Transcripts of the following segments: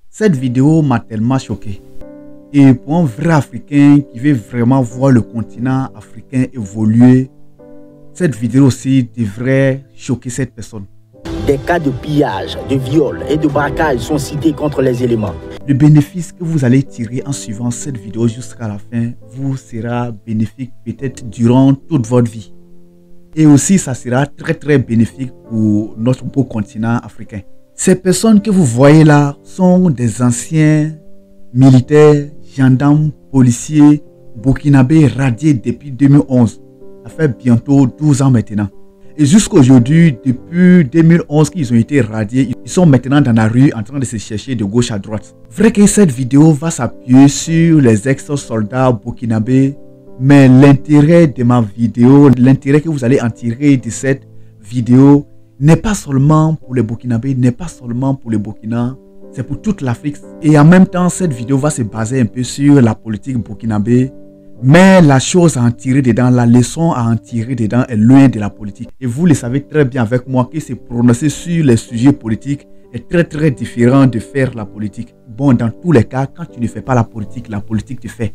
Cette vidéo m'a tellement choqué. Et pour un vrai Africain qui veut vraiment voir le continent africain évoluer, cette vidéo aussi devrait choquer cette personne. Des cas de pillage, de viol et de braquage sont cités contre les éléments. Le bénéfice que vous allez tirer en suivant cette vidéo jusqu'à la fin vous sera bénéfique peut-être durant toute votre vie. Et aussi, ça sera très bénéfique pour notre beau continent africain. Ces personnes que vous voyez là sont des anciens militaires, gendarmes, policiers, burkinabés radiés depuis 2011. Ça fait bientôt 12 ans maintenant. Et jusqu'à aujourd'hui, depuis 2011 qu'ils ont été radiés, ils sont maintenant dans la rue en train de se chercher de gauche à droite. Vrai que cette vidéo va s'appuyer sur les ex-soldats burkinabés, mais l'intérêt de ma vidéo, l'intérêt que vous allez en tirer de cette vidéo n'est pas seulement pour les burkinabés, n'est pas seulement pour le Burkina, c'est pour toute l'Afrique. Et en même temps, cette vidéo va se baser un peu sur la politique burkinabé. Mais la chose à en tirer dedans, la leçon à en tirer dedans est loin de la politique. Et vous le savez très bien avec moi que se prononcer sur les sujets politiques est très différent de faire la politique. Bon, dans tous les cas, quand tu ne fais pas la politique te fait.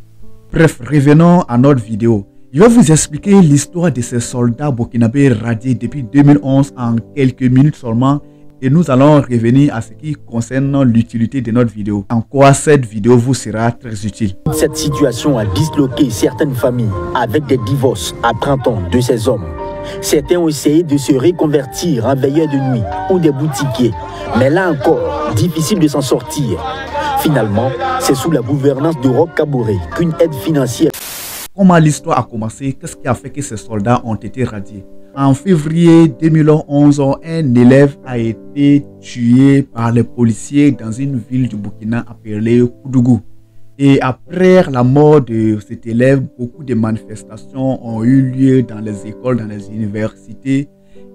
Bref, revenons à notre vidéo. Je vais vous expliquer l'histoire de ces soldats burkinabés radiés depuis 2011 en quelques minutes seulement. Et nous allons revenir à ce qui concerne l'utilité de notre vidéo. En quoi cette vidéo vous sera très utile. Cette situation a disloqué certaines familles avec des divorces à 30 ans de ces hommes. Certains ont essayé de se reconvertir en veilleurs de nuit ou des boutiquiers. Mais là encore, difficile de s'en sortir. Finalement, c'est sous la gouvernance de Roch Kaboré qu'une aide financière... Comment l'histoire a commencé? Qu'est-ce qui a fait que ces soldats ont été radiés? En février 2011, un élève a été tué par les policiers dans une ville du Burkina appelée Koudougou. Et après la mort de cet élève, beaucoup de manifestations ont eu lieu dans les écoles, dans les universités.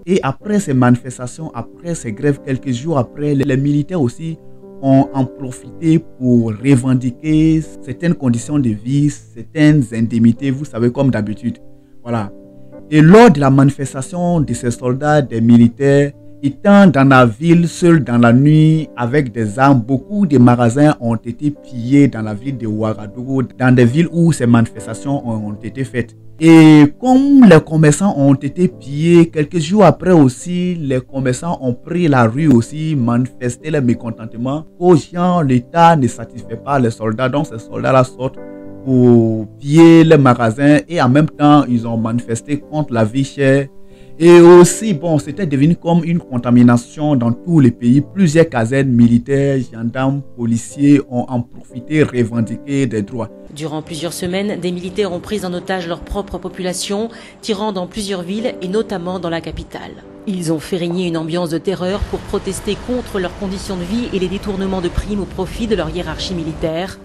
Et après ces manifestations, après ces grèves, quelques jours après, les militaires aussi ont en profité pour revendiquer certaines conditions de vie, certaines indemnités, vous savez, comme d'habitude. Voilà. Et lors de la manifestation de ces soldats, des militaires, étant dans la ville, seuls dans la nuit, avec des armes, beaucoup de magasins ont été pillés dans la ville de Ouagadougou, dans des villes où ces manifestations ont été faites. Et comme les commerçants ont été pillés, quelques jours après aussi, les commerçants ont pris la rue aussi, manifesté leur mécontentement. Aux gens, l'État ne satisfait pas les soldats, donc ces soldats-là sortent pour piller les magasins et en même temps, ils ont manifesté contre la vie chère. Et aussi, bon, c'était devenu comme une contamination dans tous les pays. Plusieurs casernes militaires, gendarmes, policiers ont en profité, revendiqué des droits. Durant plusieurs semaines, des militaires ont pris en otage leur propre population, tirant dans plusieurs villes et notamment dans la capitale. Ils ont fait régner une ambiance de terreur pour protester contre leurs conditions de vie et les détournements de primes au profit de leur hiérarchie militaire.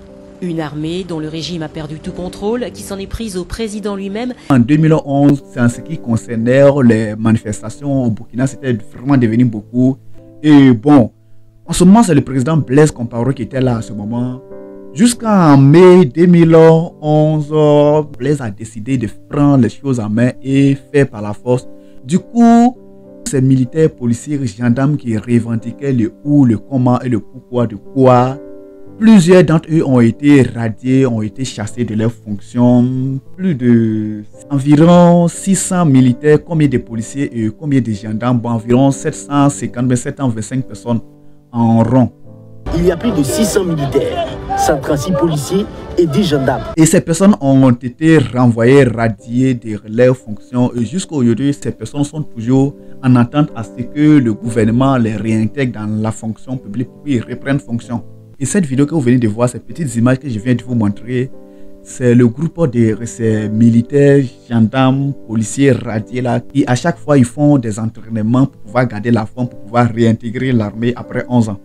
Une armée dont le régime a perdu tout contrôle, qui s'en est prise au président lui-même. En 2011, c'est en ce qui concernait les manifestations au Burkina, c'était vraiment devenu beaucoup. Et bon, en ce moment, c'est le président Blaise Compaoré qui était là à ce moment. Jusqu'en mai 2011, Blaise a décidé de prendre les choses en main et faire par la force. Du coup, ces militaires, policiers, gendarmes qui revendiquaient le où, le comment et le pourquoi de quoi, plusieurs d'entre eux ont été radiés, ont été chassés de leurs fonctions. Plus de environ 600 militaires, combien de policiers et combien de gendarmes, bon, environ 725 personnes en rang. Il y a plus de 600 militaires, 136 policiers et 10 gendarmes. Et ces personnes ont été renvoyées, radiées de leurs fonctions. Et jusqu'à aujourd'hui, ces personnes sont toujours en attente à ce que le gouvernement les réintègre dans la fonction publique pour qu'ils reprennent fonction. Et cette vidéo que vous venez de voir, ces petites images que je viens de vous montrer, c'est le groupe de ces militaires, gendarmes, policiers radiés là, qui à chaque fois ils font des entraînements pour pouvoir garder la forme, pour pouvoir réintégrer l'armée après 11 ans.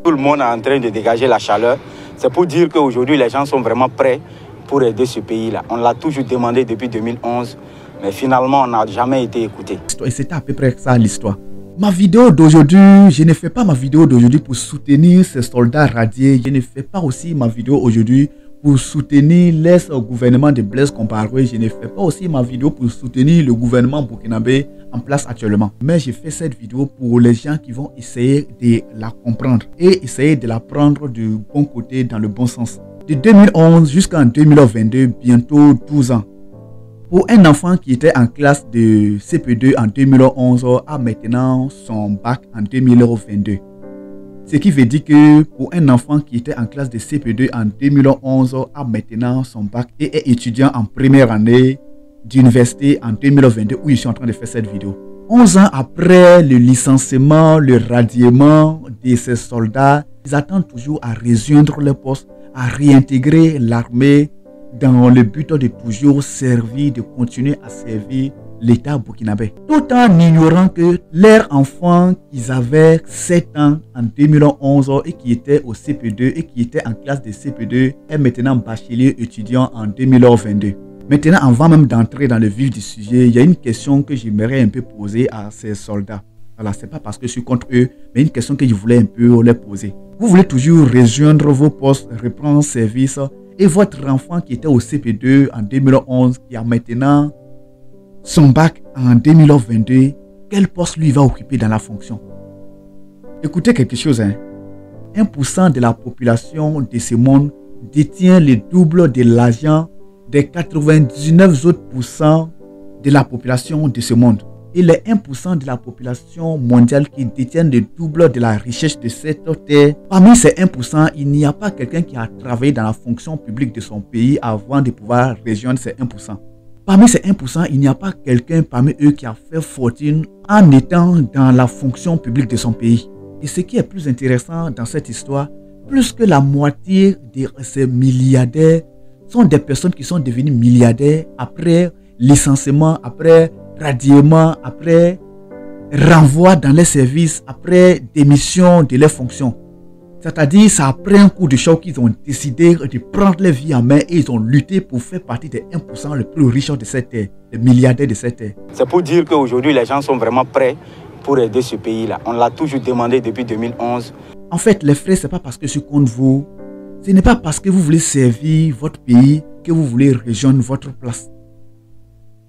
Tout le monde est en train de dégager la chaleur. C'est pour dire qu'aujourd'hui les gens sont vraiment prêts pour aider ce pays-là. On l'a toujours demandé depuis 2011, mais finalement on n'a jamais été écouté. Et c'était à peu près ça l'histoire. Ma vidéo d'aujourd'hui, je ne fais pas ma vidéo d'aujourd'hui pour soutenir ces soldats radiés. Je ne fais pas aussi ma vidéo aujourd'hui pour soutenir l'ex-gouvernement de Blaise Compaoré. Je ne fais pas aussi ma vidéo pour soutenir le gouvernement burkinabé en place actuellement. Mais j'ai fait cette vidéo pour les gens qui vont essayer de la comprendre et essayer de la prendre du bon côté, dans le bon sens. De 2011 jusqu'en 2022, bientôt 12 ans. Pour un enfant qui était en classe de CP2 en 2011 a maintenant son bac en 2022. Ce qui veut dire que pour un enfant qui était en classe de CP2 en 2011 a maintenant son bac et est étudiant en première année d'université en 2022 où je suis en train de faire cette vidéo. 11 ans après le licenciement, le radiement de ces soldats, ils attendent toujours à rejoindre le poste, à réintégrer l'armée dans le but de toujours servir, de continuer à servir l'État burkinabé. Tout en ignorant que leurs enfants qui avaient 7 ans en 2011 et qui étaient au CP2 et qui étaient en classe de CP2 est maintenant bachelier étudiant en 2022. Maintenant, avant même d'entrer dans le vif du sujet, il y a une question que j'aimerais un peu poser à ces soldats. Voilà, c'est pas parce que je suis contre eux, mais une question que je voulais un peu les poser. Vous voulez toujours rejoindre vos postes, reprendre service, et votre enfant qui était au CP2 en 2011, qui a maintenant son bac en 2022, quel poste lui va occuper dans la fonction? Écoutez quelque chose, 1% de la population de ce monde détient le double de l'argent des 99 autres % de la population de ce monde. Et les 1% de la population mondiale qui détiennent le double de la richesse de cette terre, parmi ces 1%, il n'y a pas quelqu'un qui a travaillé dans la fonction publique de son pays avant de pouvoir rejoindre ces 1%. Parmi ces 1%, il n'y a pas quelqu'un parmi eux qui a fait fortune en étant dans la fonction publique de son pays. Et ce qui est plus intéressant dans cette histoire, plus que la moitié de ces milliardaires sont des personnes qui sont devenues milliardaires après licenciement, après radiement, après renvoi dans les services, après démission de leurs fonctions. C'est-à-dire, ça après un coup de choc qu'ils ont décidé de prendre leur vie en main et ils ont lutté pour faire partie des 1% les plus riches de cette terre, les milliardaires de cette terre. C'est pour dire qu'aujourd'hui, les gens sont vraiment prêts pour aider ce pays-là. On l'a toujours demandé depuis 2011. En fait, les frères, ce n'est pas parce que je suis contre vous. Ce n'est pas parce que vous voulez servir votre pays que vous voulez rejoindre votre place.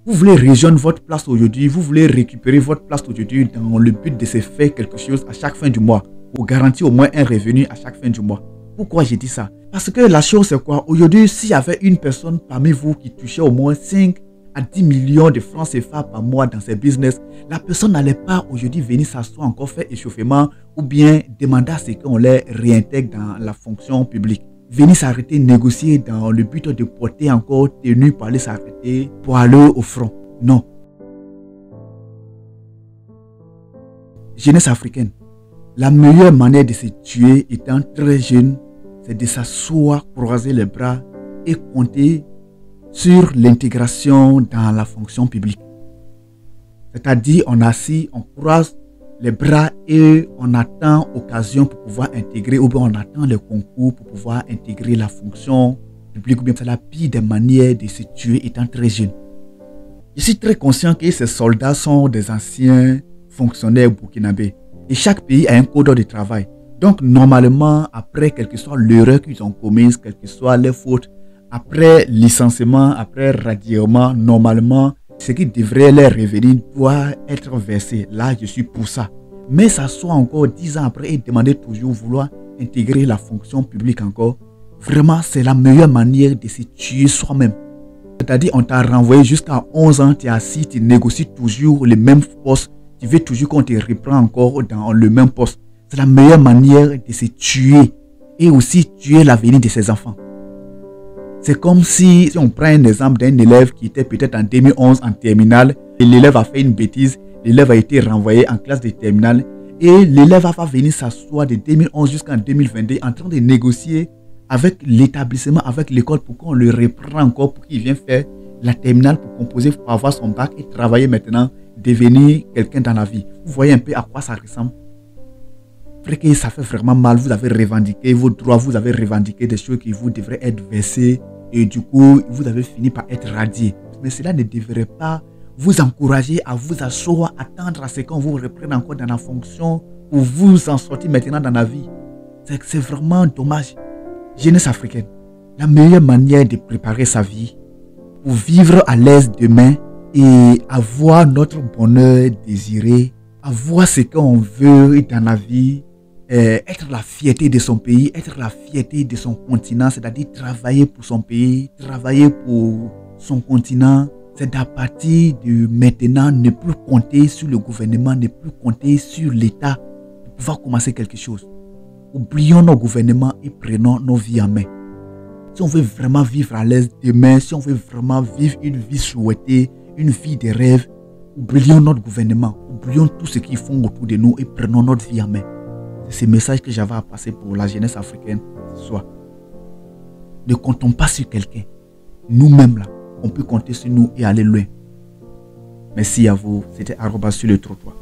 Vous voulez rejoindre votre place aujourd'hui, vous voulez récupérer votre place aujourd'hui dans le but de se faire quelque chose à chaque fin du mois pour garantir au moins un revenu à chaque fin du mois. Pourquoi j'ai dit ça? Parce que la chose c'est quoi? Aujourd'hui, s'il y avait une personne parmi vous qui touchait au moins 5 à 10 millions de francs CFA par mois dans ses business, la personne n'allait pas aujourd'hui venir s'asseoir encore faire échauffement ou bien demander à ce qu'on les réintègre dans la fonction publique. Venir s'arrêter, négocier dans le but de porter encore tenue pour aller s'arrêter, pour aller au front. Non. Jeunesse africaine, la meilleure manière de se tuer étant très jeune, c'est de s'asseoir, croiser les bras et compter sur l'intégration dans la fonction publique. C'est-à-dire, on assis, on croise les bras et on attend occasion pour pouvoir intégrer ou bien on attend le concours pour pouvoir intégrer la fonction publique ou bien c'est la pire des manières de se tuer étant très jeune. Je suis très conscient que ces soldats sont des anciens fonctionnaires burkinabés et chaque pays a un code de travail. Donc normalement, après quelle que soit l'erreur qu'ils ont commise, quelles que soient les fautes, après licenciement, après radiement, normalement, ce qui devrait leur revenir doit être versé. Là, je suis pour ça. Mais ça soit encore 10 ans après et demander toujours vouloir intégrer la fonction publique encore. Vraiment, c'est la meilleure manière de se tuer soi-même. C'est-à-dire, on t'a renvoyé jusqu'à 11 ans, tu es assis, tu négocies toujours le même poste. Tu veux toujours qu'on te reprend encore dans le même poste. C'est la meilleure manière de se tuer et aussi tuer l'avenir de ses enfants. C'est comme si on prend un exemple d'un élève qui était peut-être en 2011 en terminale et l'élève a fait une bêtise, l'élève a été renvoyé en classe de terminale et l'élève va venir s'asseoir de 2011 jusqu'en 2022 en train de négocier avec l'établissement, avec l'école pour qu'on le reprenne encore pour qu'il vienne faire la terminale pour composer, pour avoir son bac et travailler maintenant, devenir quelqu'un dans la vie. Vous voyez un peu à quoi ça ressemble. Après que ça fait vraiment mal, vous avez revendiqué vos droits, vous avez revendiqué des choses qui vous devraient être versées. Et du coup, vous avez fini par être radié. Mais cela ne devrait pas vous encourager à vous asseoir, attendre à ce qu'on vous reprenne encore dans la fonction pour vous en sortir maintenant dans la vie. C'est vraiment dommage. Jeunesse africaine, la meilleure manière de préparer sa vie pour vivre à l'aise demain et avoir notre bonheur désiré, avoir ce qu'on veut dans la vie, être la fierté de son pays, être la fierté de son continent, c'est-à-dire travailler pour son pays, travailler pour son continent. C'est à partir de maintenant ne plus compter sur le gouvernement, ne plus compter sur l'État pour pouvoir commencer quelque chose. Oublions nos gouvernements et prenons nos vies en main. Si on veut vraiment vivre à l'aise demain, si on veut vraiment vivre une vie souhaitée, une vie de rêve, oublions notre gouvernement, oublions tout ce qu'ils font autour de nous et prenons notre vie en main. C'est ce message que j'avais à passer pour la jeunesse africaine ce soir. Ne comptons pas sur quelqu'un. Nous-mêmes là, on peut compter sur nous et aller loin. Merci à vous. C'était @sur le trottoir.